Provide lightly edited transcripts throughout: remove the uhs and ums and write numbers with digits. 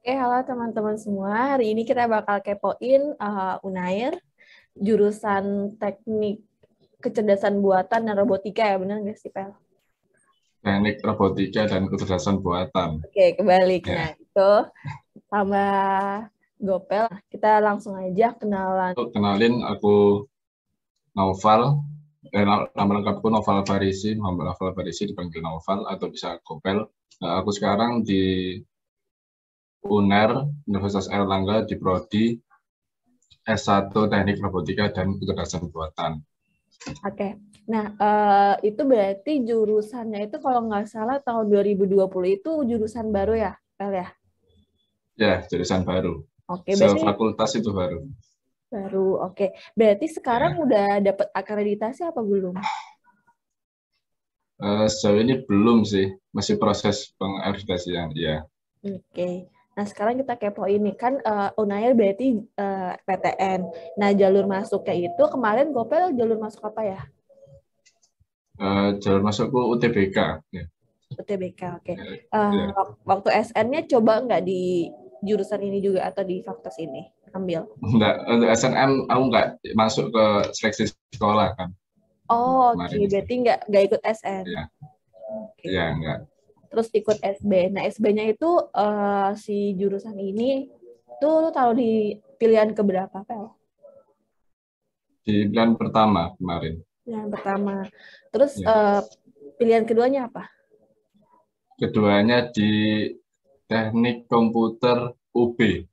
Oke, halo teman-teman semua. Hari ini kita bakal kepoin Unair, jurusan teknik kecerdasan buatan dan robotika ya, benar nggak sih, Pel? Teknik robotika dan kecerdasan buatan. Oke, kebalik. Nah, Ya, itu tambah Gopel. Kita langsung aja kenalan. kenalin aku Naufal. Nama lengkapku Naufal Farisi, Muhammad Naufal Farisi dipanggil Naufal atau bisa Gopel. Nah, aku sekarang di UNER, Universitas Airlangga di Prodi S1 Teknik Robotika dan Kecerdasan Buatan. Oke. Nah, itu berarti jurusannya itu kalau nggak salah tahun 2020 itu jurusan baru ya, Pel ya? Ya, jurusan baru. Oke, berarti Sefakultas itu baru. baru. Oke. Berarti sekarang Ya. udah dapat akreditasi apa belum? Sejauh ini belum sih, masih proses pengakreditasian. Ya. Oke. Nah, sekarang kita kepo ini kan Unair berarti PTN. Nah, jalur masuknya itu kemarin Gopel jalur masuk apa ya? Jalur masukku UTBK. Ya. UTBK, oke. Ya. Ya. Waktu SN-nya coba nggak di jurusan ini juga atau di fakultas ini ambil? Enggak, untuk SNM aku nggak masuk ke seleksi sekolah kan Oh, oke. kemarin itu. Berarti nggak ikut SN. Ya, Oke. ya enggak. Terus ikut SB. Nah, SB-nya itu si jurusan ini tuh lu taruh di pilihan keberapa, Pel? Di pilihan pertama kemarin. Yang pertama. Terus Ya. pilihan keduanya apa? Keduanya di teknik komputer UB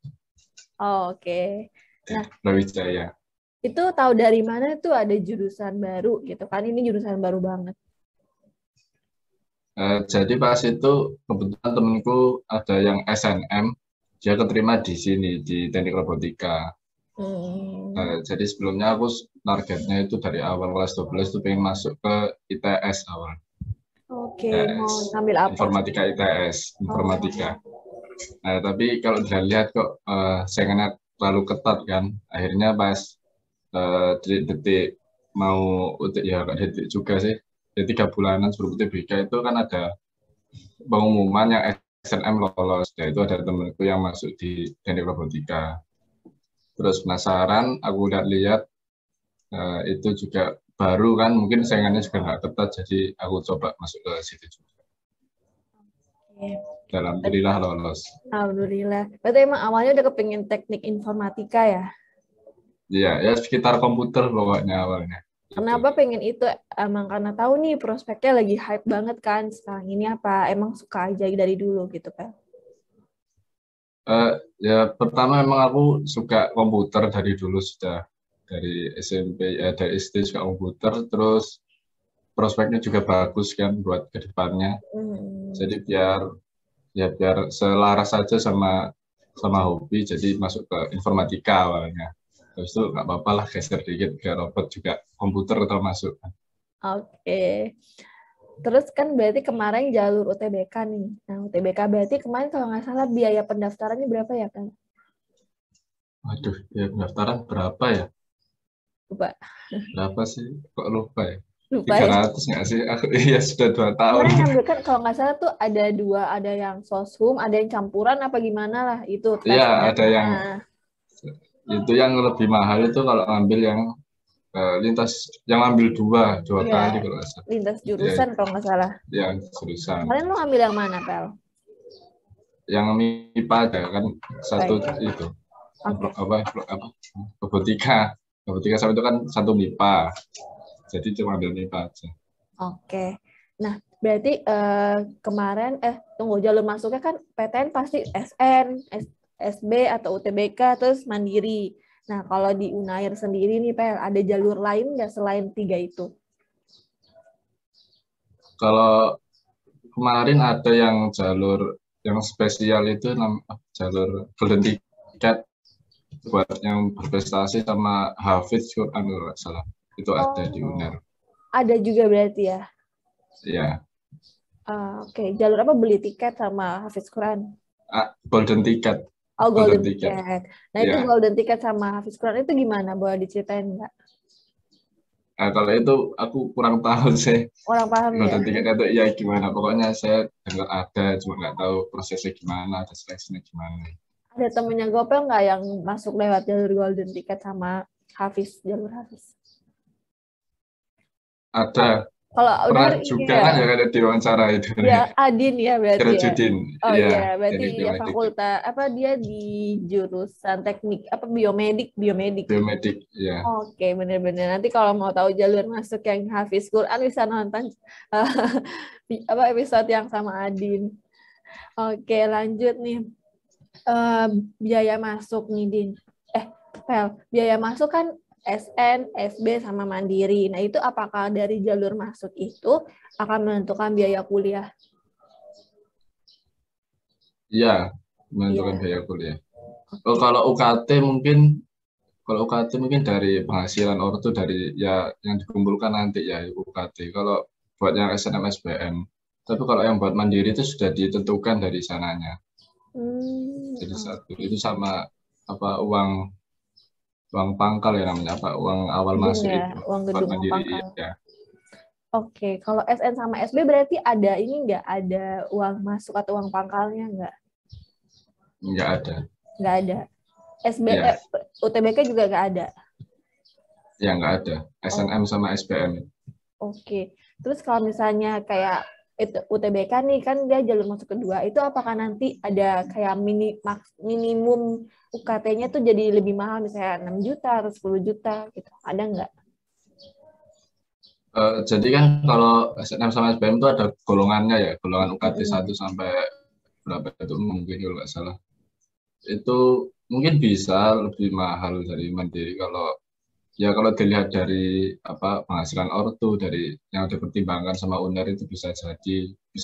Oh, oke. Nah, Brawijaya. itu tahu dari mana tuh ada jurusan baru gitu kan? Ini jurusan baru banget. Jadi pas itu kebetulan temenku ada yang SNM, dia keterima di sini di teknik robotika. Hmm. Jadi sebelumnya aku targetnya itu dari awal kelas 12 itu pengen masuk ke ITS awal. Oke, ITS, mau ngambil apa? informatika ITS, informatika. Oh, Nah, tapi kalau dilihat kok saingannya terlalu ketat kan. Akhirnya pas detik-detik mau ya nggak detik juga sih. Jadi 3 bulanan sebelum UTBK itu kan ada pengumuman yang SNM lolos. Nah, itu ada temenku yang masuk di teknik robotika. Terus penasaran, aku lihat-lihat itu juga baru kan, mungkin saingannya juga nggak ketat, jadi aku coba masuk ke situ juga. oke. Alhamdulillah lolos. Alhamdulillah. Berarti emang awalnya udah kepingin teknik informatika ya? Iya, ya sekitar komputer pokoknya awalnya. Gitu. Kenapa pengen itu? Emang karena tahu nih prospeknya lagi hype banget kan sekarang ini apa? Emang suka aja dari dulu gitu kan? Eh, ya pertama memang aku suka komputer dari dulu sudah dari SMP ya dari SD suka komputer terus prospeknya juga bagus kan buat kedepannya. Hmm. Jadi biar selaras saja sama sama hobi jadi masuk ke informatika awalnya. Terus itu nggak apa-apa lah geser dikit ke robot juga komputer atau masuk. Oke. Terus kan berarti kemarin jalur UTBK nih. Nah, UTBK berarti kemarin kalau nggak salah biaya pendaftarannya berapa ya kan? Waduh, ya pendaftaran berapa ya? Lupa. Berapa sih? Kok lupa ya? Lupa tiga ya. ratus nggak sih? Aku iya sudah 2 tahun. Kemarin ngambil kan kalau nggak salah tuh ada dua, ada yang soshum, ada yang campuran apa gimana lah itu Iya, tesnya. ada yang Nah, itu yang lebih mahal itu kalau ngambil yang lintas yang ngambil dua iya, kali kalau nggak salah. lintas Itu ya, jurusan kalau nggak salah. yang jurusan. Kalian lu ngambil yang mana, Pel? Yang MIPA ada kan satu Baik. itu Oke. apa robotika robotika sama itu kan satu MIPA. Jadi cuma ambil MIPA aja. Oke. Nah, berarti kemarin tunggu jalur masuknya kan PTN pasti SN, SB atau UTBK terus mandiri. Nah, kalau di Unair sendiri nih, Pel, ada jalur lain nggak selain tiga itu? Kalau kemarin ada yang jalur yang spesial itu jalur golden ticket buat yang berprestasi sama Hafiz Quran kalau nggak salah itu ada di Oh, UNER. ada juga berarti ya. Ya, Oke, jalur apa beli tiket sama Hafiz Quran? golden ticket, Oh, golden golden ticket. ticket. Nah, itu Ya, golden ticket sama Hafiz Quran itu gimana? Boleh diceritain nggak? Nah, kalau itu aku kurang tahu sih. Orang paham ya. Golden ticket itu ya gimana? Pokoknya saya dengar ada, cuma nggak tahu prosesnya gimana, ada seleksinya gimana. Ada temennya Gopel nggak yang masuk lewat jalur golden ticket sama Hafiz, jalur Hafiz? Ada. Kalau Pernah udah juga iya. kan ya ada diwawancara itu. Ya, Adin ya berarti ya. Sirajudin. Oh Iya, iya, berarti dari ya biomedik. fakultas apa dia di jurusan teknik apa biomedik. Biomedik, ya. Oke, bener-bener. Nanti kalau mau tahu jalur masuk yang Hafiz Quran bisa nonton apa episode yang sama Adin. Oke, lanjut nih. Eh, biaya masuk nih, Din. Pel, biaya masuk kan SN, SB, sama Mandiri. Nah, itu apakah dari jalur masuk itu akan menentukan biaya kuliah? Iya, menentukan Iya. biaya kuliah. Oh, kalau UKT mungkin dari penghasilan ortu dari ya yang dikumpulkan nanti ya UKT. Kalau buat yang SNMSBM. Tapi kalau yang buat mandiri itu sudah ditentukan dari sananya. Jadi satu itu sama apa uang pangkal ya namanya apa uang awal masuk Ya, itu uang buat gedung, uang mandiri pangkal. ya. Oke, kalau SN sama SB berarti ada ini nggak? Ada uang masuk atau uang pangkalnya nggak? Nggak ada. Nggak ada. SB, Ya, UTBK juga nggak ada. ya nggak ada. SNM sama SBM. Oke. Terus kalau misalnya kayak itu UTBK nih kan dia jalur masuk kedua, itu apakah nanti ada kayak minimum UKT-nya tuh jadi lebih mahal misalnya 6 juta atau 10 juta gitu. Ada nggak? Jadi kan kalau SNM sama SBM itu ada golongannya ya, golongan UKT 1 Mm-mm. sampai berapa itu mungkin kalau nggak salah. Itu mungkin bisa lebih mahal dari mandiri kalau dilihat dari apa penghasilan ortu dari yang dipertimbangkan sama UNER itu bisa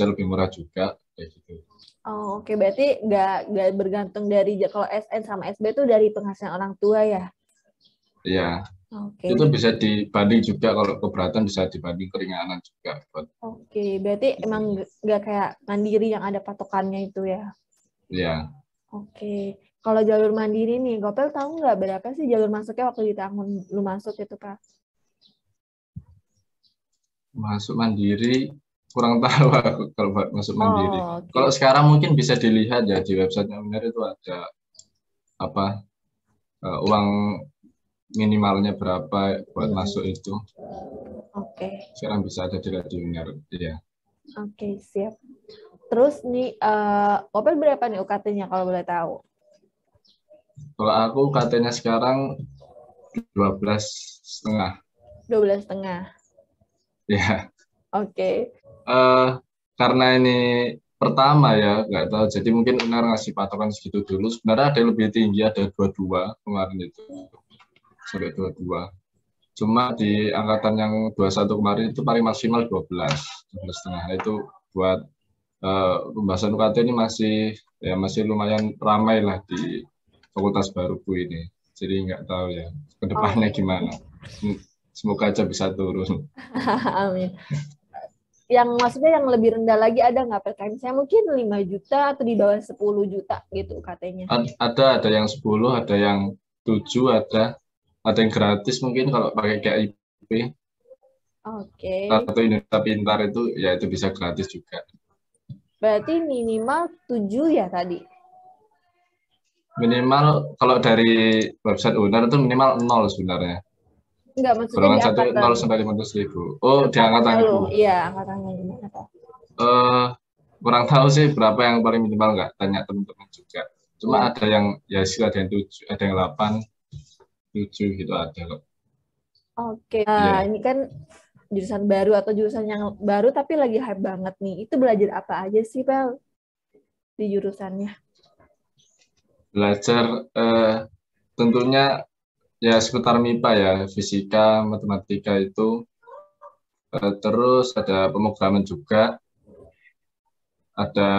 lebih murah juga kayak gitu. Oh, oke. Berarti nggak bergantung dari kalau SN sama SB itu dari penghasilan orang tua ya? Iya, itu Oke. bisa dibanding juga kalau keberatan bisa dibanding keringanan juga. Oke. Berarti emang nggak kayak mandiri yang ada patokannya itu ya? Iya, Oke. Kalau jalur mandiri nih, Gopel tahu nggak berapa sih jalur masuknya waktu di tahun lu masuk itu, Kak? masuk mandiri kurang tahu aku kalau buat masuk mandiri. Oh, Kalau oke. sekarang mungkin bisa dilihat ya di websitenya UNER itu ada apa uang minimalnya berapa buat masuk itu. Oke. Sekarang bisa ada di UNER. Iya. Oke, siap. Terus nih, Gopel berapa nih UKT-nya kalau boleh tahu? Kalau aku katanya sekarang 12,5. 12,5. Ya, Oke. karena ini pertama ya, nggak tahu. Jadi mungkin UNER ngasih patokan segitu dulu. Sebenarnya ada yang lebih tinggi, ada 22 kemarin itu. Sampai 22. Cuma di angkatan yang 21 kemarin itu paling maksimal 12,5. Nah, itu buat pembahasan UKT ini masih lumayan ramai lah di fakultas baruku ini. Jadi nggak tahu ya ke depannya gimana. Semoga aja bisa turun. Amin. Yang maksudnya yang lebih rendah lagi ada nggak PKN? Saya mungkin 5 juta atau di bawah 10 juta gitu katanya. Ada yang 10, ada yang 7, ada yang gratis mungkin kalau pakai KIP Oke. atau Indonesia Pintar itu ya itu bisa gratis juga. Berarti minimal 7 ya tadi? Minimal kalau dari website UNER itu minimal 0 sebenarnya. Enggak, maksudnya di Golongan 1 angkatan 0 sampai 500.000. Oh, di lu. angkatanku. Iya, angkatannya gimana, Pak? Kurang tahu sih berapa yang paling minimal, nggak tanya teman-teman juga. Cuma Iya. ada yang ya sih ada yang 7, ada yang 8, 7 gitu ada kok. Oke. Nah, ini kan jurusan baru atau jurusan yang baru tapi lagi hype banget nih. Itu belajar apa aja sih, Pel? Di jurusannya? Belajar tentunya ya seputar MIPA ya, fisika, matematika itu. Terus ada pemrograman juga, ada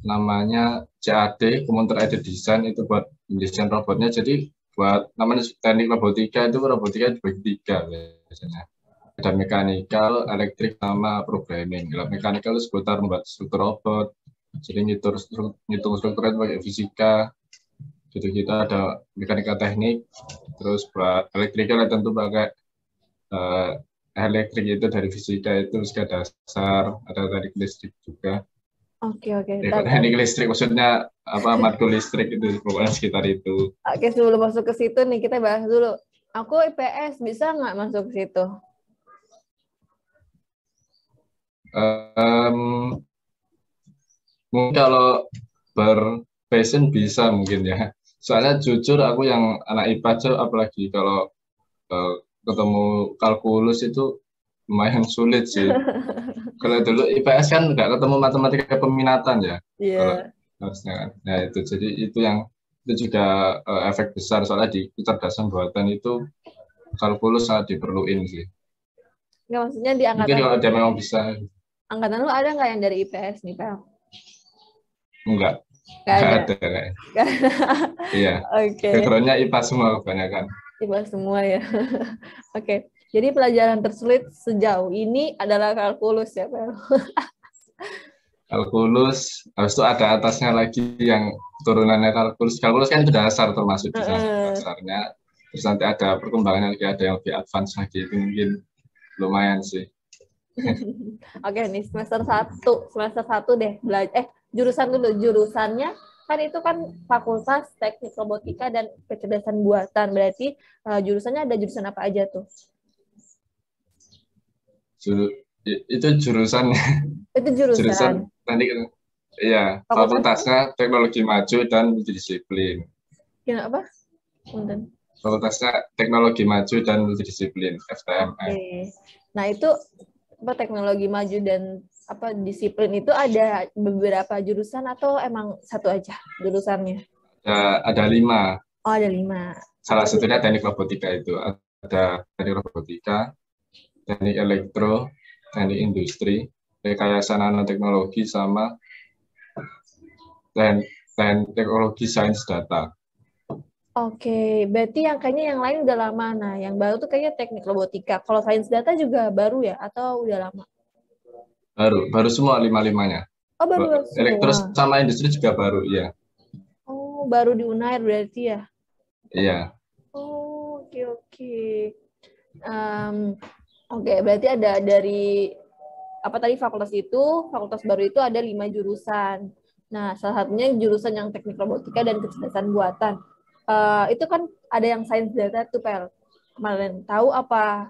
namanya CAD, Computer Aided Design, itu buat desain robotnya. Jadi buat namanya teknik robotika itu robotika dibagi 3 biasanya. Ada mekanikal, elektrik, sama programming. Kalau mekanikal itu seputar membuat struktur robot, jadi ngitung strukturnya pakai fisika. Jadi kita ada mekanika teknik, terus buat elektrikal tentu pakai eh, elektrik itu dari fisika itu fisika dasar, ada teknik listrik juga. Oke, oke. Kok teknik listrik maksudnya apa, matkul listrik itu pokoknya sekitar itu. Oke, sebelum masuk ke situ nih, kita bahas dulu. Aku IPS, bisa nggak masuk ke situ? Em, Mungkin kalau berpassion bisa mungkin ya. Soalnya jujur aku yang anak IPA aja, apalagi kalau eh, ketemu kalkulus itu lumayan sulit sih. Kalau dulu IPS kan nggak ketemu matematika peminatan ya. Kalau Iya. harusnya kan. Nah itu jadi itu yang itu juga efek besar soalnya di kecerdasan buatan itu kalkulus sangat diperluin sih. Nggak, maksudnya di Mungkin kalau dia memang bisa, angkatan lu ada nggak yang dari IPS nih, Pel? enggak, Nggak enggak ada. ada kayak. Iya, Oke, backgroundnya IPA semua kebanyakan. IPS semua ya. Oke, jadi pelajaran tersulit sejauh ini adalah kalkulus ya, Pel? Kalkulus, habis itu ada atasnya lagi yang turunannya kalkulus. Kalkulus kan itu dasar termasuk di dasarnya. Terus nanti ada perkembangannya lagi, ada yang lebih advance lagi, itu mungkin lumayan sih. Oke, nih semester satu deh jurusan dulu, jurusannya kan itu kan Fakultas Teknik Robotika dan Kecerdasan Buatan, berarti jurusannya ada jurusan apa aja tuh? Itu jurusannya, Itu jurusan jurusan. nanti, iya, Fakultas fakultasnya teknologi maju dan multidisiplin. apa? Punten. Fakultasnya teknologi maju dan multidisiplin, FTMM. Oke. Nah, itu apa teknologi maju dan apa disiplin itu ada beberapa jurusan atau emang satu aja jurusannya? Ada 5. Oh, ada 5. Salah Apa tuh? satunya teknik robotika itu. Ada teknik robotika, teknik elektro, teknik industri, rekayasa nanoteknologi, sama teknologi sains data. Oke, berarti yang kayaknya yang lain udah lama. Nah, yang baru tuh kayaknya teknik robotika. Kalau sains data juga baru ya? Atau udah lama? Baru semua 5-5-nya. Oh, baru Elektro semua. sama industri juga baru, ya. Oh, baru di Unair berarti ya? Iya. Oh, oke, oke. Oke, berarti ada dari apa tadi fakultas baru itu ada 5 jurusan. Nah, salah satunya jurusan yang teknik robotika dan kecerdasan buatan. Itu kan ada yang sains data tuh, Pel. Kemarin tahu apa?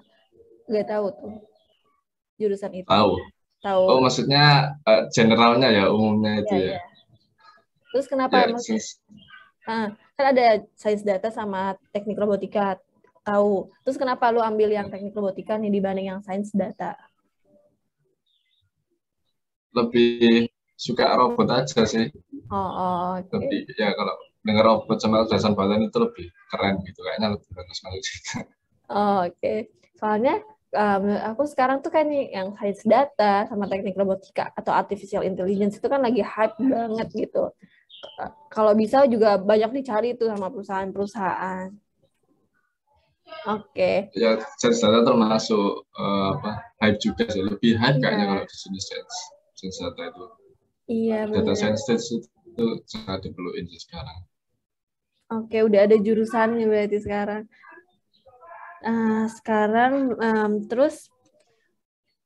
Nggak tahu tuh jurusan itu. Tahu. Tahu. Oh, maksudnya generalnya ya, umumnya Ya, itu ya. ya. Terus kenapa Ya, emang? Kan ada sains data sama teknik robotika. Tahu. Terus kenapa lu ambil yang teknik robotika nih dibanding yang sains data? lebih suka robot aja sih. Oh, oke. Lebih, ya kalau dengar robot sama kecerdasan buatan itu lebih keren gitu. Kayaknya lebih bagus masuk situ. Oh, oke. Soalnya aku sekarang tuh kan nih yang sains data sama teknik robotika atau artificial intelligence itu kan lagi hype banget gitu. Kalau bisa juga banyak dicari tuh sama perusahaan-perusahaan. Oke. Ya, sains data termasuk hype juga sih. Lebih hype kayaknya kalau Iya. di sini sains data itu. Iya, Data benar. science itu sangat diperlukan sih sekarang. Oke, udah ada jurusannya berarti sekarang. Sekarang terus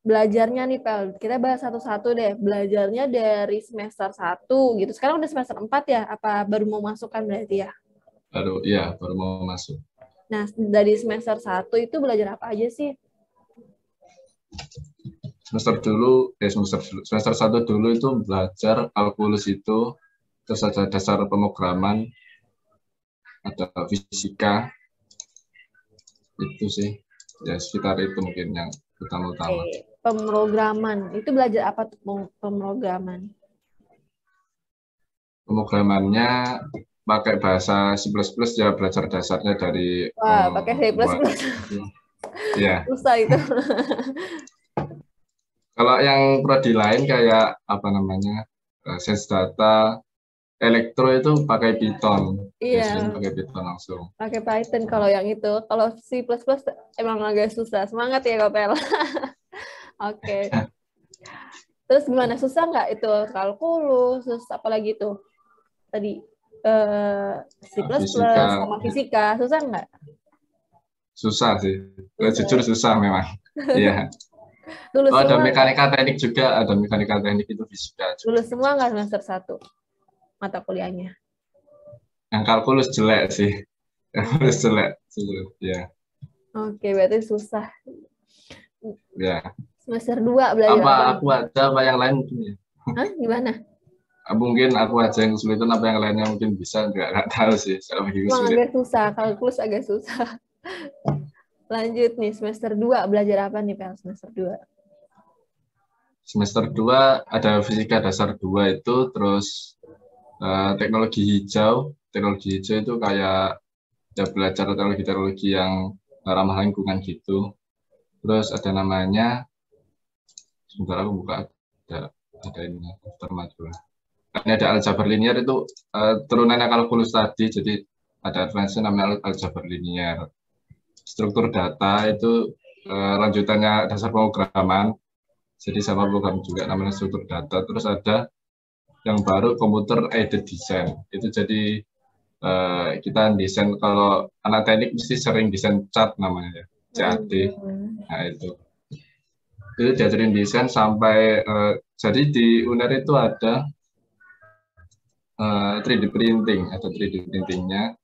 belajarnya nih, Pel. Kita bahas satu-satu deh. Belajarnya dari semester 1 gitu. Sekarang udah semester 4 ya? Apa baru mau masuk kan berarti ya? Baru mau masuk. Nah, dari semester 1 itu belajar apa aja sih? Semester 1 dulu itu belajar kalkulus itu, terus ada dasar pemrograman, ada fisika, itu sih. Ya, sekitar itu mungkin yang utama-utama. Oke. Pemrograman. Itu belajar apa tuh pemrograman? Pemrogramannya pakai bahasa C++, ya, belajar dasarnya dari Wah, pakai C++. membuat. Ya. Susah itu. Kalau yang prodi lain kayak apa namanya, sains data, elektro itu pakai Python. Biasanya Iya, pakai Python langsung. pakai Python kalau yang itu. Kalau C++ emang agak susah. Semangat ya, Kopel. Oke. Terus gimana? Susah nggak itu kalkulus? Terus apa lagi tuh? Tadi C++ Fisika sama fisika. Susah nggak? susah sih. Susah. Jujur susah memang. Iya. Lulus Oh, ada semua nggak? mekanika teknik juga, ada mekanika teknik itu fisika juga. Lulus semua nggak semester 1 mata kuliahnya? Yang kalkulus jelek sih. Kalkulus Hmm. jelek. Ya, Oke, berarti susah. ya. Semester 2 belajar Apa apa aku nih? ada, apa yang lain mungkin ya? Hah? Gimana? Mungkin aku aja yang kesulitan, apa yang lainnya mungkin bisa, nggak tahu sih. Saya lagi Emang sulit. agak susah, kalkulus agak susah. Lanjut nih, semester 2 belajar apa nih, Pel? Semester 2. Semester 2 ada fisika dasar 2 itu, terus teknologi hijau. Teknologi hijau itu kayak ya belajar teknologi-teknologi yang ramah lingkungan gitu. Terus ada namanya, sebentar aku buka, ada ini, daftar matkul. Ini ada aljabar linear itu turunannya kalkulus tadi, jadi ada advance namanya aljabar linear. Struktur data itu lanjutannya dasar pemrograman, jadi sama program juga namanya struktur data. Terus ada yang baru computer aided design, itu jadi kita desain, kalau anak teknik mesti sering desain CAD namanya ya, CAD. Nah itu diajarin desain sampai jadi di UNER itu ada 3D printing, ada 3D printingnya,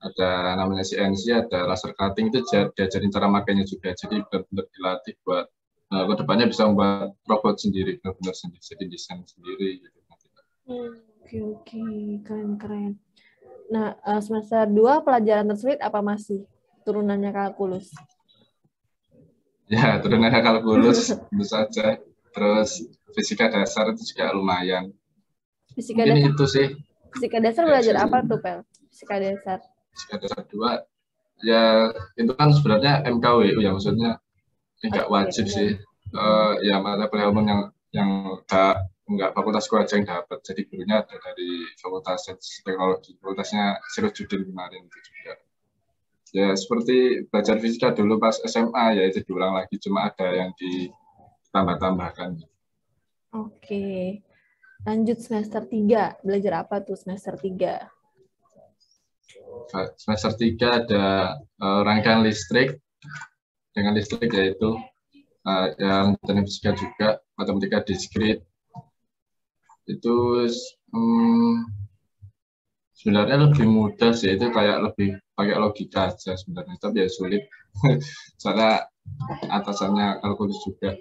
ada namanya CNC, ada laser cutting, itu diajarin cara makainya juga, jadi benar-benar dilatih buat kedepannya bisa membuat robot sendiri, benar-benar sendiri, jadi desain sendiri gitu. Oke, keren. Nah, semester 2 pelajaran tersulit apa masih turunannya kalkulus? Ya, turunannya kalkulus tentu saja, terus fisika dasar itu juga lumayan. Fisika Mungkin dasar, itu sih. fisika dasar Ya, belajar apa tuh, Pel? Fisika dasar. fisika dasar 2, ya itu kan sebenarnya MKWU ya, maksudnya nggak Oke, wajib umum. sih. Ya mata kuliah umum yang nggak fakultasku aja yang dapat, jadi gurunya ada dari fakultas teknologi, fakultasnya Sirojudin kemarin itu juga. Ya seperti belajar fisika dulu pas SMA, ya itu diulang lagi, cuma ada yang ditambah-tambahkan. Oke. Lanjut semester 3. Belajar apa tuh semester 3? Semester 3 ada rangkaian listrik. Dengan listrik yaitu yang teknik fisika juga, matematika diskrit. Itu sebenarnya lebih mudah sih, itu kayak lebih pakai logika aja sebenarnya, tapi ya sulit soalnya atasannya kalkulus juga.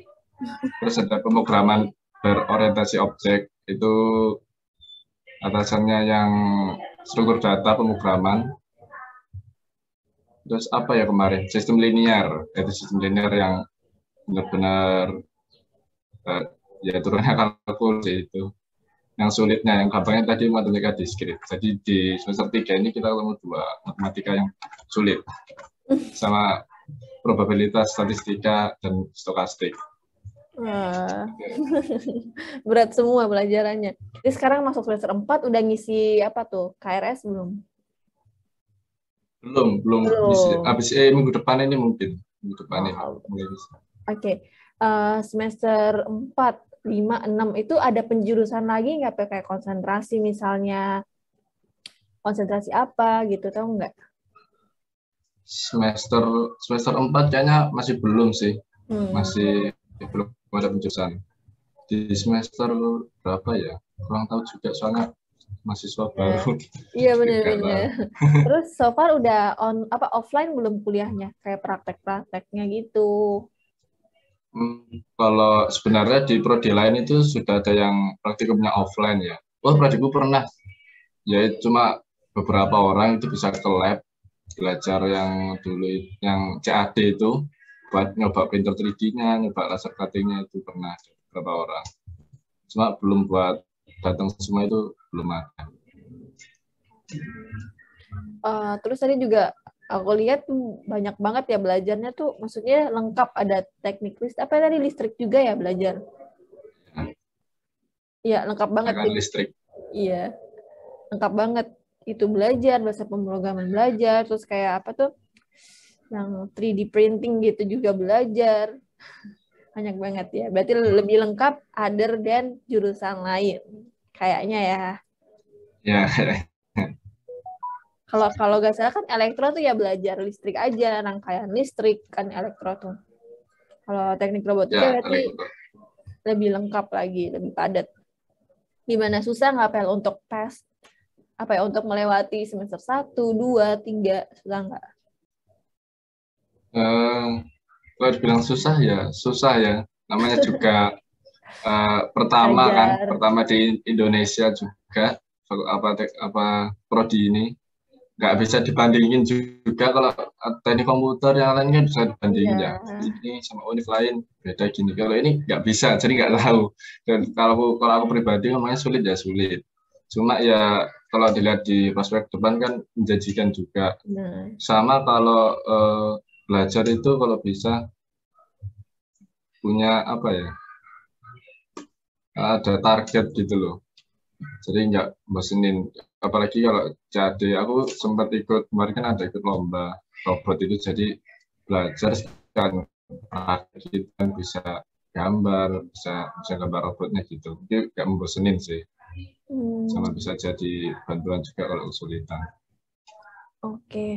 Terus ada pemrograman berorientasi objek, itu atasannya yang struktur data pemrograman. Terus apa ya kemarin, sistem linear, itu sistem linear yang benar-benar ya turunnya kalkulus itu. Yang sulitnya, yang gampangnya tadi matematika diskrit. Jadi di semester 3 ini kita ketemu 2 matematika yang sulit, sama probabilitas, statistika, dan stokastik. Wah. Berat semua pelajarannya. Jadi sekarang masuk semester 4 udah ngisi apa tuh? KRS belum? Belum Belum. habis minggu depan ini mungkin. Minggu depan ini mulai bisa. Oke. Semester 4, 5, 6 itu ada penjurusan lagi nggak kayak konsentrasi misalnya? Konsentrasi apa gitu, tahu nggak? Semester 4 kayaknya masih belum sih. Masih belum ada penjurusan. Di semester berapa ya? Kurang tahu juga soalnya mahasiswa baru. Iya benar-benar. Terus so far udah offline belum kuliahnya? Kayak praktek-prakteknya gitu. Kalau sebenarnya di prodi lain itu sudah ada yang praktikumnya offline ya. Oh, prodiku pernah. Ya cuma beberapa orang itu bisa ke lab belajar yang dulu yang CAD itu buat nyoba printer 3D-nya, nyoba laser cutting-nya, itu pernah beberapa orang. Cuma belum buat datang semua, itu belum ada. Terus tadi juga aku lihat banyak banget ya belajarnya tuh, maksudnya lengkap, ada teknik listrik, apa tadi listrik juga ya belajar? Iya, lengkap banget. Listrik. Iya, lengkap banget itu belajar, bahasa pemrograman belajar, terus kayak apa tuh, yang 3D printing gitu juga belajar. Banyak banget ya. Berarti lebih lengkap other than jurusan lain. Kayaknya ya. Ya. kalau nggak salah kan elektro tuh ya belajar listrik aja, rangkaian listrik kan elektro tuh. Kalau teknik robotika Ya, berarti lebih lengkap lagi, lebih padat. Gimana, susah nggak Pel untuk tes apa ya, untuk melewati semester 1, 2, 3, susah nggak? kalau dibilang susah ya. Namanya juga Belajar. pertama di Indonesia juga apa prodi ini nggak bisa dibandingin juga. Kalau teknik komputer yang lain kan bisa dibandingin ya, Iya. ini sama univ lain beda gini. Kalau ini nggak bisa, jadi nggak tahu. Dan kalau aku pribadi namanya sulit ya sulit. Cuma ya kalau dilihat di prospek depan kan menjanjikan juga. Nah, Sama kalau belajar itu kalau bisa punya apa ya, ada target gitu loh. Jadi nggak bosenin. Apalagi kalau jadi aku sempat ikut kemarin kan ada ikut lomba robot itu, jadi belajar kan praktik kan bisa gambar, bisa gambar robotnya gitu. Jadi nggak membosenin sih. Sama bisa jadi bantuan juga kalau kesulitan. oke.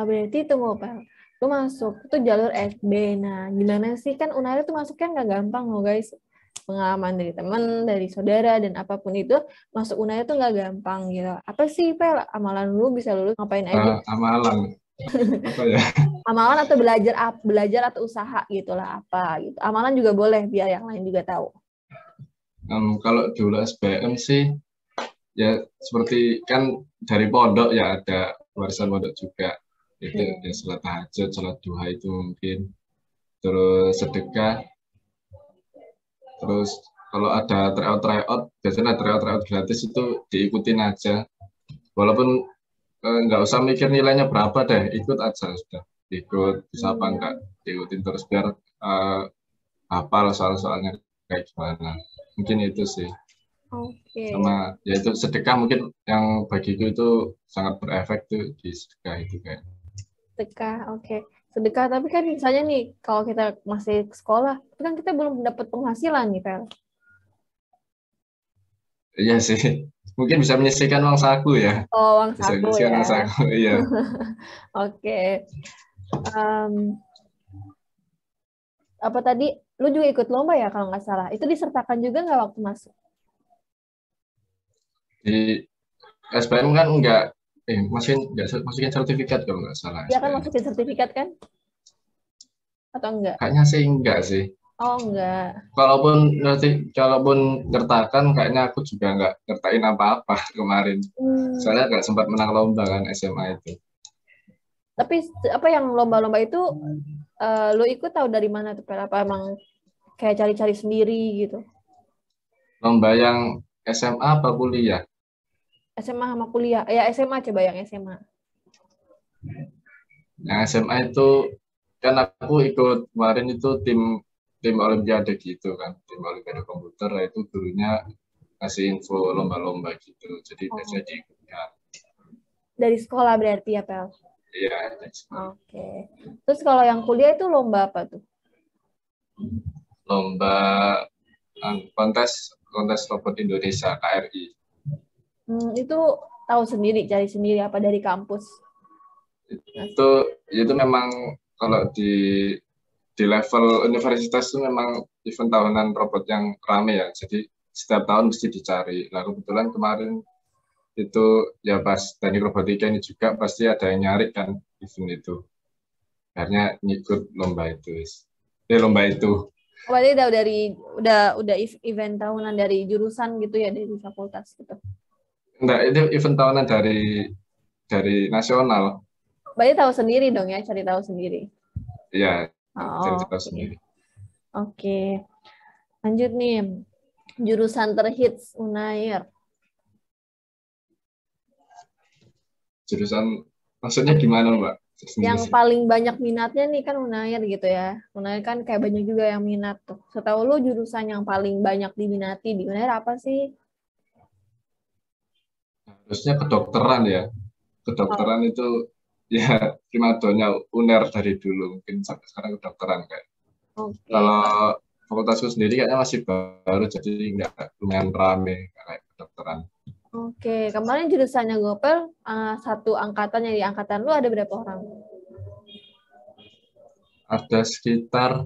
Berarti tunggu Pel. Lu masuk itu jalur SB. Nah, gimana sih, kan Unair itu masuknya nggak gampang loh guys. Pengalaman dari teman, dari saudara, dan apapun itu, masuk Unair itu nggak gampang gitu. Apa sih Pel amalan lu bisa lulus, ngapain aja? Amalan apa ya? Amalan atau belajar atau usaha gitulah apa gitu. Amalan juga boleh biar yang lain juga tahu. Kalau dulu SBM sih ya seperti kan dari pondok ya, ada warisan pondok juga. Itu ya salat tahajud, salat duha itu mungkin. Terus sedekah. Terus kalau ada tryout, biasanya tryout gratis itu diikutin aja. Walaupun nggak usah mikir nilainya berapa deh, ikut aja sudah. Ikut, bisa apa enggak, diikutin terus biar hafal soal-soalnya kayak gimana. Mungkin itu sih. Oke. Sama ya itu sedekah mungkin yang bagiku itu sangat berefek tuh di sedekah itu kayak. Sedekah, oke. Sedekah, tapi kan misalnya nih, kalau kita masih sekolah, itu kan kita belum dapat penghasilan nih, Pel. Iya sih, mungkin bisa menyisihkan uang saku ya. Oh, uang Bisa saku menyisihkan ya. uang saku, iya. Oke. Apa tadi, lu juga ikut lomba ya kalau nggak salah. Itu disertakan juga nggak waktu masuk? Di SBM kan enggak, masukin sertifikat kalau nggak salah Ya kan SBM. masukin sertifikat kan? Atau enggak? Kayaknya sih enggak sih. Oh, enggak. Kalaupun nyertakan, kayaknya aku juga nggak nyertain apa-apa kemarin. Saya nggak sempat menang lomba kan SMA itu. Tapi apa yang lomba-lomba itu, lu ikut tahu dari mana tuh, Pel? Apa emang kayak cari-cari sendiri gitu? Lomba yang SMA apa kuliah? SMA sama kuliah. Ya SMA, coba yang SMA. Yang SMA itu kan aku ikut kemarin itu tim olimpiade gitu kan, tim olimpiade komputer. Itu gurunya kasih info lomba-lomba gitu, jadi biasanya diikutkan. Dari sekolah berarti ya, Pel? Iya. Oke. Terus kalau yang kuliah itu lomba apa tuh? Lomba kontes robot Indonesia KRI. Itu tahu sendiri, cari sendiri apa dari kampus? Itu memang kalau di level universitas itu memang event tahunan robot yang rame ya, jadi setiap tahun mesti dicari. Nah kebetulan kemarin itu ya pas teknik robotika ini juga pasti ada yang nyari kan event itu, akhirnya ngikut lomba itu. Berarti udah event tahunan dari jurusan gitu ya, dari fakultas gitu. Enggak, itu event tahunan dari nasional. Berarti tahu sendiri dong ya, cari tahu sendiri. Iya, cari tahu Okay. sendiri. Oke. Lanjut nih. Jurusan terhits Unair. Jurusan maksudnya gimana, Mbak? Yang paling banyak minatnya nih kan Unair gitu ya. Unair kan kayak banyak juga yang minat tuh. Setahu lu jurusan yang paling banyak diminati di Unair apa sih? Harusnya kedokteran ya. Kedokteran itu ya primadona UNER dari dulu, mungkin sampai sekarang kedokteran kayak. Kalau fakultasku sendiri kayaknya masih baru, jadi nggak lumayan rame kayak kedokteran. Oke, kemarin jurusannya Gopel satu angkatan, yang di angkatan lu ada berapa orang? Ada sekitar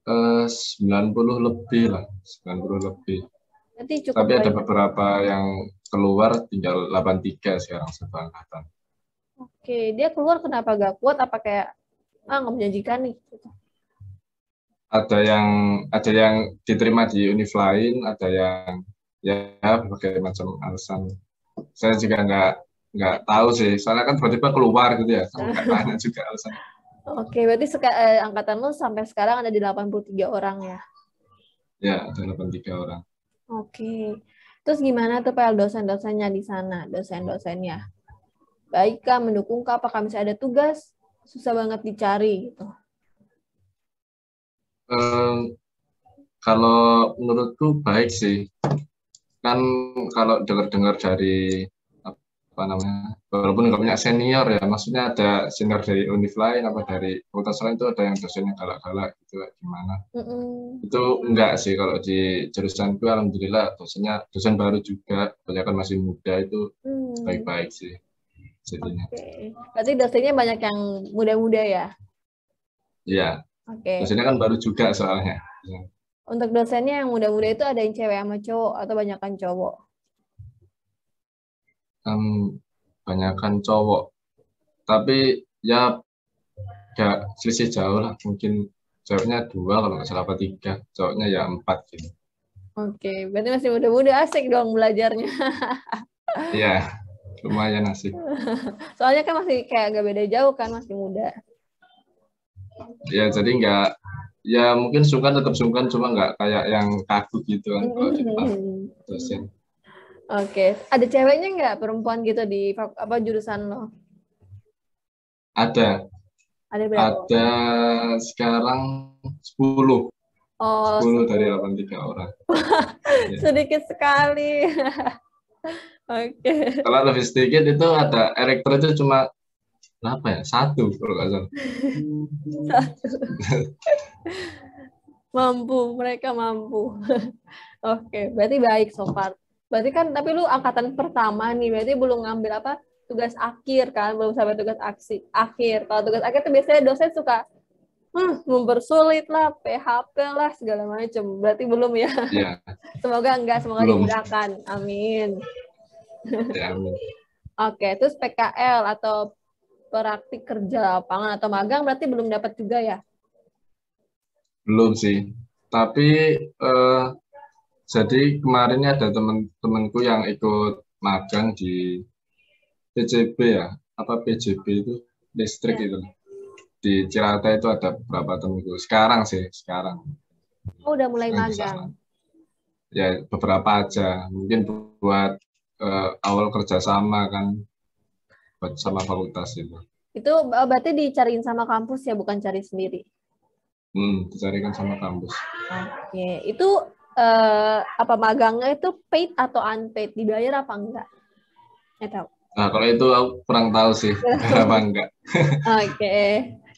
90 lebih lah, 90 lebih. Berarti cukup Tapi ada banyak. beberapa yang keluar, tinggal 83 sekarang satu angkatan. Oke, dia keluar kenapa gak kuat? Apa kayak nggak menjanjikan nih? Gitu. Ada yang diterima di univ lain, ada yang ya berbagai macam alasan. Saya juga nggak tahu sih, soalnya kan tiba-tiba keluar gitu ya, saya nggak tanya juga alasan. Oke, berarti angkatan lu sampai sekarang ada di 83 orang ya? Ya, ada 83 orang. Oke. Terus gimana tuh PL dosen-dosennya di sana, dosen-dosennya? Baik kah, mendukung kah, apakah misalnya ada tugas? Susah banget dicari gitu. Kalau menurutku baik sih, kan kalau dengar-dengar dari apa namanya, walaupun nggak punya senior ya, maksudnya ada senior dari univ lain apa dari fakultas lain itu ada yang dosennya galak-galak gitu, gimana? Itu enggak sih, kalau di jurusanku alhamdulillah dosennya dosen baru juga, kebanyakan masih muda, itu baik-baik sih jadinya. Oke. Berarti dosennya banyak yang muda-muda ya? Iya. Oke. Dosennya kan baru juga soalnya. Ya. Untuk dosennya yang muda-muda itu ada yang cewek sama cowok atau banyakan cowok? Banyakan cowok. Tapi ya gak selisih jauh lah. Mungkin ceweknya 2 kalau nggak salah, apa 3. Cowoknya ya 4 gitu. Oke, berarti masih muda-muda, asik dong belajarnya. Iya, lumayan asik. Soalnya kan masih kayak gak beda jauh kan, masih muda. Ya jadi nggak, ya mungkin sungkan tetap sungkan, cuma nggak kayak yang kaku gitu kan kalau di depan dosen. Oke, ada ceweknya nggak, perempuan gitu di jurusan lo? Ada. Ada berapa? Ada sekarang 10. Oh, 10 dari 83 orang. Ya. sedikit sekali. Oke. Kalau lebih sedikit itu ada elektro, itu cuma berapa ya? 1 kalau nggak salah. Mereka mampu. Oke, berarti baik so far. Berarti kan, tapi lu angkatan pertama nih, berarti belum ngambil tugas akhir kan, belum sampai tugas akhir. Kalau tugas akhir tuh biasanya dosen suka mempersulit lah, PHP lah, segala macam. Berarti belum ya? Iya. Semoga enggak, semoga belum. dimudahkan. Amin. Ya, amin. Oke, terus PKL atau praktik kerja lapangan atau magang berarti belum dapat juga ya? Belum sih. Tapi jadi kemarinnya ada teman-temanku yang ikut magang di PCB ya, apa PJB itu, listrik Ya. itu. Di Cirata itu ada beberapa temanku. Sekarang sih, sekarang. Oh, udah mulai magang. Ya, beberapa aja. Mungkin buat awal kerjasama kan, buat sama fakultas itu. Itu berarti dicariin sama kampus ya, bukan cari sendiri? Dicarikan sama kampus. Oke, itu apa magangnya itu paid atau unpaid? Dibayar apa enggak? Nggak tahu. Nah, kalau itu aku kurang tahu sih, apa enggak. Oke,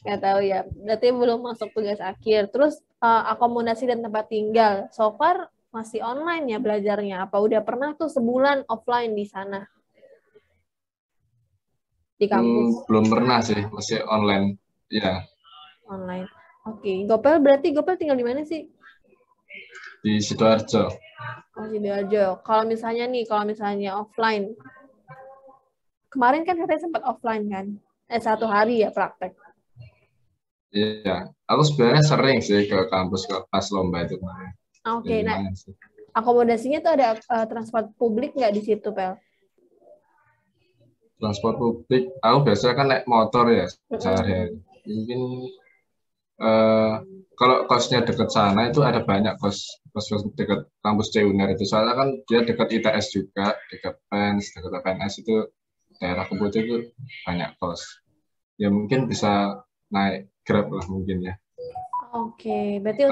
nggak tahu ya. Berarti belum masuk tugas akhir. Terus akomodasi dan tempat tinggal. So far masih online ya belajarnya? Apa udah pernah tuh sebulan offline di sana? Di kampus? Belum pernah sih, masih online. Ya. Online. Oke, berarti Gopel tinggal di mana sih? Di Sidoarjo. Oh, Sidoarjo. Kalau misalnya offline, kemarin kan katanya sempat offline kan? 1 hari ya praktek. Iya, aku sebenarnya sering sih ke kampus pas lomba itu. Oke, nah akomodasinya tuh ada transport publik nggak di situ, Pel? Transport publik, aku biasanya kan naik motor ya sehari-hari. Mungkin kalau kosnya dekat sana itu ada banyak kos dekat kampus CUNER itu. Soalnya kan dia dekat ITS juga, dekat PENS, dekat PNS, itu daerah Kebun itu banyak kos. Ya mungkin bisa naik Grab lah mungkin ya. Oke, berarti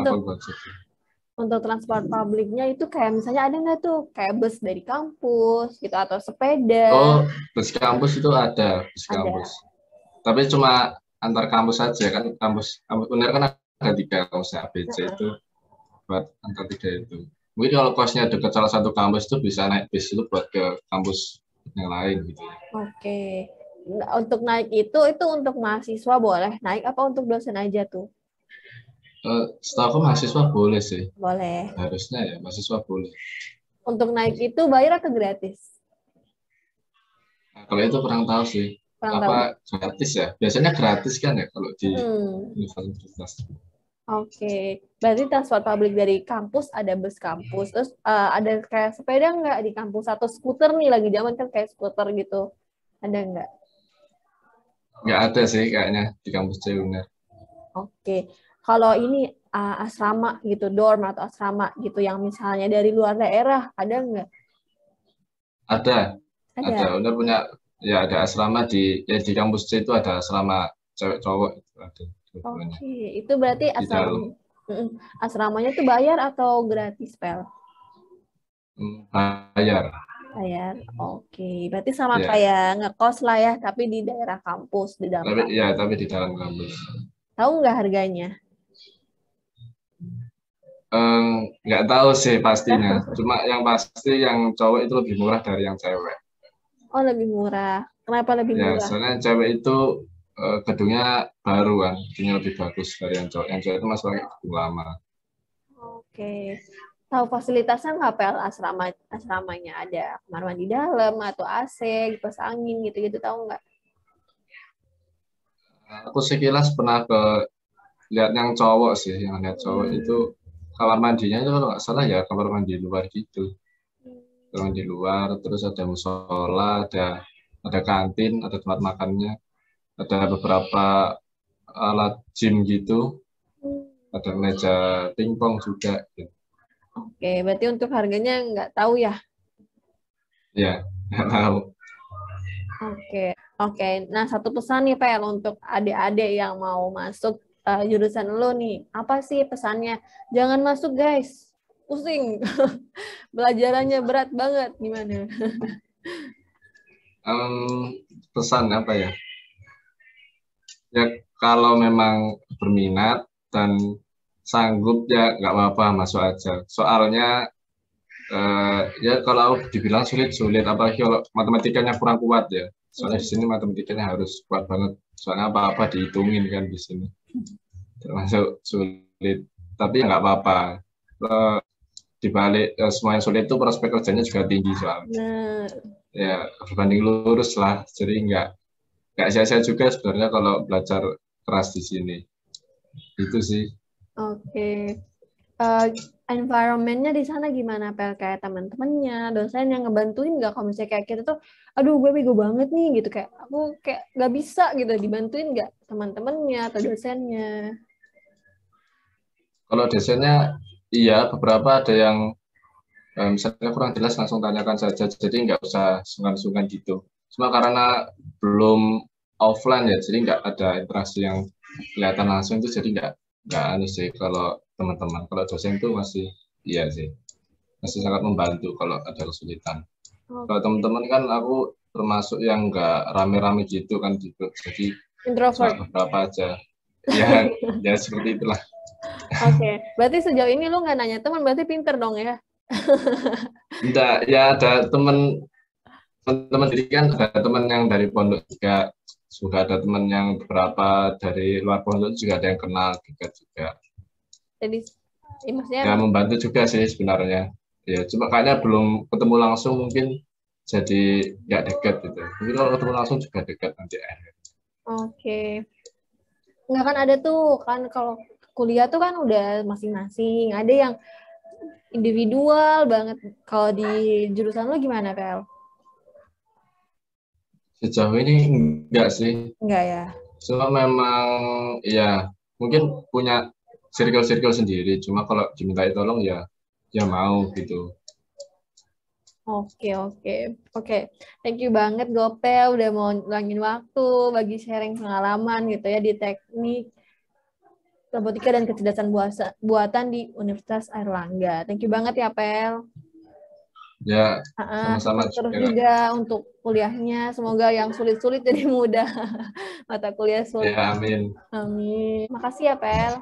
untuk transport publiknya itu kayak misalnya ada nggak tuh kayak bus dari kampus gitu atau sepeda? Oh, bus kampus itu ada, bus kampus. Tapi cuma antar kampus saja kan, kampus UNER kan ada 3 kampus ABC itu buat antar 3 itu. Mungkin kalau kosnya dekat salah satu kampus itu bisa naik bis itu buat ke kampus yang lain gitu. Oke. Nah, untuk naik itu untuk mahasiswa boleh naik apa untuk dosen aja tuh? Setahu aku mahasiswa boleh sih. Boleh. Harusnya ya mahasiswa boleh. Untuk naik itu bayar atau gratis? Nah, kalau itu kurang tahu sih. Kurang tahu. Apa gratis ya? Biasanya gratis kan ya kalau di Hmm. universitas. Oke. Berarti transport publik dari kampus ada bus kampus. Terus ada kayak sepeda nggak di kampus atau skuter nih lagi zaman kan kayak skuter gitu. Ada nggak? Nggak ada sih kayaknya di kampus Ceuner. Oke. Kalau ini asrama gitu, dorm atau asrama gitu yang misalnya dari luar daerah, ada nggak? Ada, ada. Ada. Udah punya ya ada asrama di kampus C itu ada asrama cewek cowok itu ada dua-duanya Oke, itu berarti di dalam. asramanya tuh bayar atau gratis, Pel? Bayar Bayar. Oke, berarti sama ya. kayak ngekos lah ya, tapi di daerah kampus, di dalam Tapi kampus. ya tapi di dalam kampus. Tahu nggak harganya? Nggak tahu sih pastinya. Cuma yang pasti yang cowok itu lebih murah dari yang cewek. Oh, lebih murah. Kenapa lebih Ya, murah? soalnya yang cewek itu gedungnya baru kan, gedungnya lebih bagus dari yang cowok. Yang cowok itu masih pakai gedung lama. Oke. Tahu fasilitasnya nggak, Pel? Asramanya ada kamar mandi dalam atau AC, kipas angin gitu-gitu, tahu nggak? Aku sekilas pernah lihat yang cowok sih, yang lihat cowok itu kamar mandinya itu kalau nggak salah ya kamar mandi luar gitu. Kamar mandi luar, terus ada musola, ada kantin, ada tempat makannya, ada beberapa alat gym gitu, ada meja pingpong juga. Gitu. Oke, berarti untuk harganya nggak tahu ya? Ya, nggak tahu. Oke, oke. Nah, satu pesan nih, Pel, untuk adik-adik yang mau masuk jurusan lo nih. Apa sih pesannya? Jangan masuk, guys. Pusing. Belajarannya berat banget. Gimana? Pesan apa ya? Ya kalau memang berminat dan sanggup ya nggak apa-apa masuk aja. Soalnya ya kalau aku dibilang sulit-sulit, apalagi kalau matematikanya kurang kuat ya. Soalnya di sini matematikanya harus kuat banget. Soalnya apa-apa dihitungin kan di sini. Termasuk sulit. Tapi ya nggak apa-apa. Di balik semua yang sulit itu prospek kerjanya juga tinggi soalnya. Nah, Ya berbanding lurus lah. Jadi nggak sia-sia juga sebenarnya kalau belajar keras di sini. Itu sih. oke. Eh, environment-nya di sana gimana, Pel? Kayak teman-temannya, dosen yang ngebantuin nggak? Kalau misalnya kayak kita tuh, aduh gue bego banget nih, gitu. Kayak aku kayak nggak bisa gitu, dibantuin nggak teman-temannya atau dosennya? Kalau desainnya, iya beberapa ada yang misalnya kurang jelas langsung tanyakan saja, jadi nggak usah sungkan-sungkan gitu. Cuma karena belum offline ya, jadi nggak ada interaksi yang kelihatan langsung itu, jadi nggak anu sih kalau teman-teman. Kalau dosen itu masih iya sih, masih sangat membantu kalau ada kesulitan. Kalau teman-teman kan aku termasuk yang nggak rame-rame gitu kan gitu, jadi cuma Introvert. beberapa aja. Ya, ya seperti itulah. Oke, berarti sejauh ini lu nggak nanya teman, berarti pinter dong ya? Enggak, ya ada teman diri kan ada teman yang dari pondok juga ada teman yang beberapa dari luar pondok juga ada yang kenal juga. Jadi, ya, maksudnya, Ya membantu juga sih sebenarnya. Ya cuma kayaknya belum ketemu langsung mungkin jadi nggak dekat gitu. Mungkin kalau ketemu langsung juga dekat nanti akhirnya. oke. Nggak kan ada tuh, kan kalau kuliah tuh kan udah masing-masing. Ada yang individual banget. Kalau di jurusan lo gimana, Pel? Sejauh ini enggak sih. Enggak ya? Cuma memang ya mungkin punya circle-circle sendiri. Cuma kalau dimintai tolong ya mau gitu. Oke, oke. Oke, thank you banget Gopel udah mau ngulangin waktu bagi sharing pengalaman gitu ya di teknik robotika dan kecerdasan buatan di Universitas Airlangga. Thank you banget ya, Pel. Ya sama-sama Sukses terus juga. juga untuk kuliahnya. Semoga yang sulit-sulit jadi mudah. Mata kuliah sulit. Ya amin. Amin. Makasih ya, Pel.